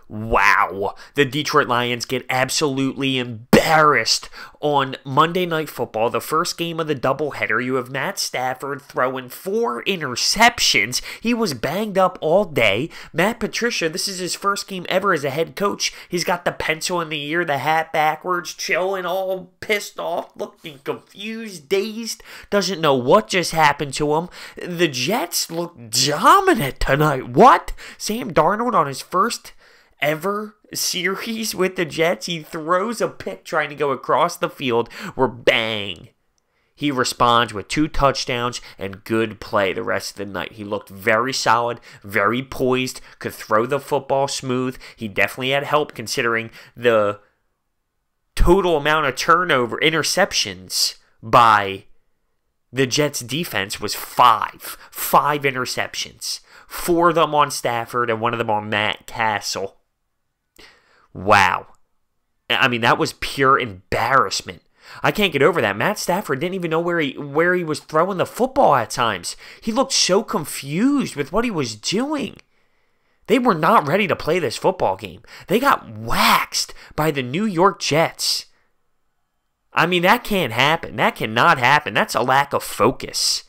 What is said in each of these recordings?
Wow. The Detroit Lions get absolutely embarrassed on Monday Night Football, the first game of the doubleheader. You have Matt Stafford throwing 4 interceptions. He was banged up all day. Matt Patricia, this is his first game ever as a head coach. He's got the pencil in the ear, the hat backwards, chilling, all pissed off, looking confused, dazed, doesn't know what just happened to him. The Jets look dominant tonight. What? Sam Darnold on his first ever series with the Jets, he throws a pick trying to go across the field where bang, he responds with 2 touchdowns and good play the rest of the night. He looked very solid, very poised, could throw the football smooth. He definitely had help considering the total amount of interceptions by the Jets defense was 5 interceptions, 4 of them on Stafford and 1 of them on Matt Castle. Wow. I mean, that was pure embarrassment. I can't get over that. Matt Stafford didn't even know where he was throwing the football at times. He looked so confused with what he was doing. They were not ready to play this football game. They got waxed by the New York Jets. I mean, that can't happen. That cannot happen. That's a lack of focus.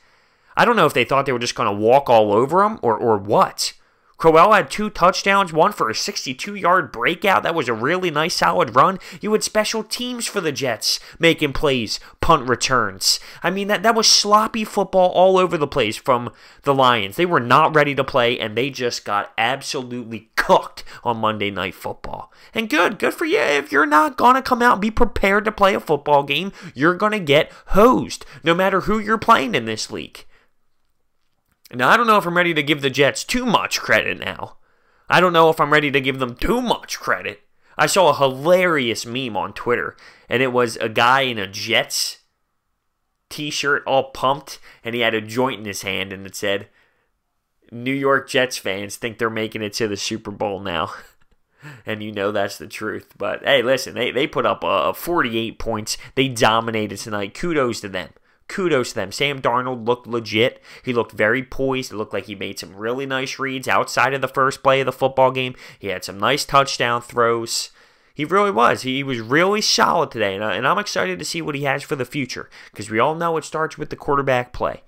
I don't know if they thought they were just going to walk all over them or what. Crowell had 2 touchdowns, 1 for a 62-yard breakout. That was a really nice, solid run. You had special teams for the Jets making plays, punt returns. I mean, that was sloppy football all over the place from the Lions. They were not ready to play, and they just got absolutely cooked on Monday Night Football. And good for you. If you're not going to come out and be prepared to play a football game, you're going to get hosed, no matter who you're playing in this league. Now, I don't know if I'm ready to give the Jets too much credit now. I don't know if I'm ready to give them too much credit. I saw a hilarious meme on Twitter, and it was a guy in a Jets t-shirt all pumped, and he had a joint in his hand, and it said, New York Jets fans think they're making it to the Super Bowl now. And you know that's the truth. But, hey, listen, they put up 48 points. They dominated tonight. Kudos to them. Kudos to them. Sam Darnold looked legit. He looked very poised. It looked like he made some really nice reads outside of the first play of the football game. He had some nice touchdown throws. He really was. He was really solid today, and I'm excited to see what he has for the future because we all know it starts with the quarterback play.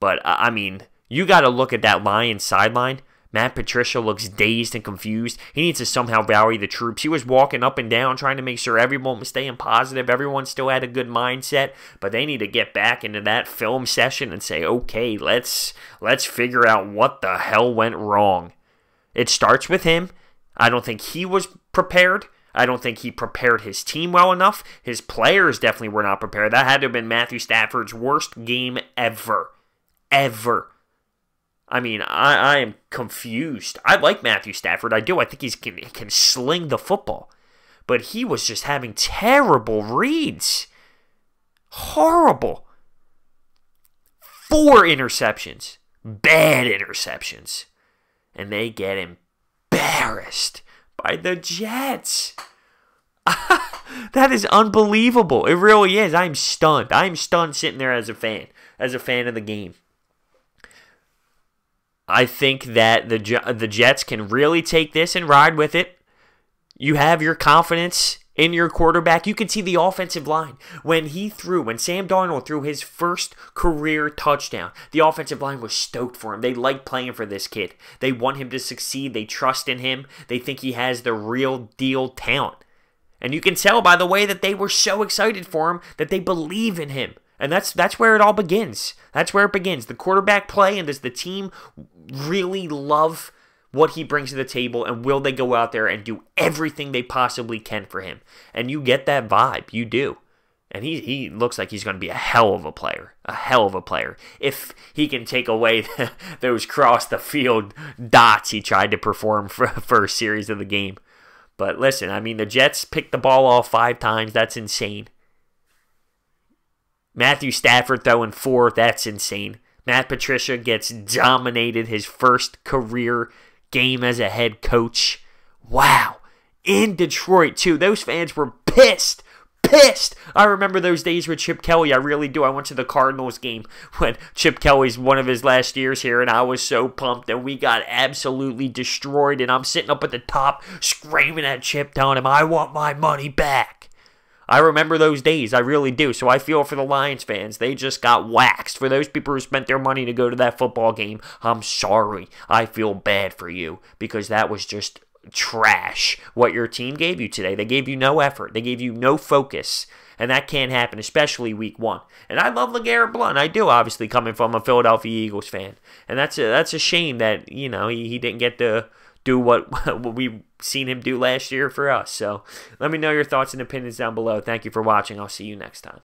But, I mean, you got to look at that Lions sideline. Matt Patricia looks dazed and confused. He needs to somehow rally the troops. He was walking up and down trying to make sure everyone was staying positive. Everyone still had a good mindset, but they need to get back into that film session and say, okay, let's figure out what the hell went wrong. It starts with him. I don't think he was prepared. I don't think he prepared his team well enough. His players definitely were not prepared. That had to have been Matthew Stafford's worst game ever. I mean, I am confused. I like Matthew Stafford. I do. I think he can sling the football. But he was just having terrible reads. Horrible. 4 interceptions. Bad interceptions. And they get embarrassed by the Jets. That is unbelievable. It really is. I'm stunned. I'm stunned sitting there as a fan of the game. I think that the Jets can really take this and ride with it. You have your confidence in your quarterback. You can see the offensive line. When Sam Darnold threw his first career touchdown, the offensive line was stoked for him. They like playing for this kid. They want him to succeed. They trust in him. They think he has the real deal talent. And you can tell by the way that they were so excited for him that they believe in him. And that's where it all begins. That's where it begins. The quarterback play, and does the team really love what he brings to the table, and will they go out there and do everything they possibly can for him? And you get that vibe. You do. And he looks like he's going to be a hell of a player. A hell of a player. If he can take away those cross-the-field dots he tried to perform for a series of the game. But listen, I mean, the Jets picked the ball off 5 times. That's insane. Matthew Stafford throwing 4, that's insane. Matt Patricia gets dominated his first career game as a head coach. Wow. In Detroit, too. Those fans were pissed pissed. I remember those days with Chip Kelly. I really do. I went to the Cardinals game when Chip Kelly's one of his last years here, and I was so pumped, and we got absolutely destroyed, and I'm sitting up at the top screaming at Chip, telling him, I want my money back. I remember those days. I really do. So I feel for the Lions fans. They just got waxed. For those people who spent their money to go to that football game, I'm sorry. I feel bad for you because that was just trash what your team gave you today. They gave you no effort. They gave you no focus. And that can't happen, especially week 1. And I love LeGarrette Blount. I do, obviously, coming from a Philadelphia Eagles fan. And that's a shame that, he didn't get to do what we've seen him do last year for us. So let me know your thoughts and opinions down below. Thank you for watching. I'll see you next time.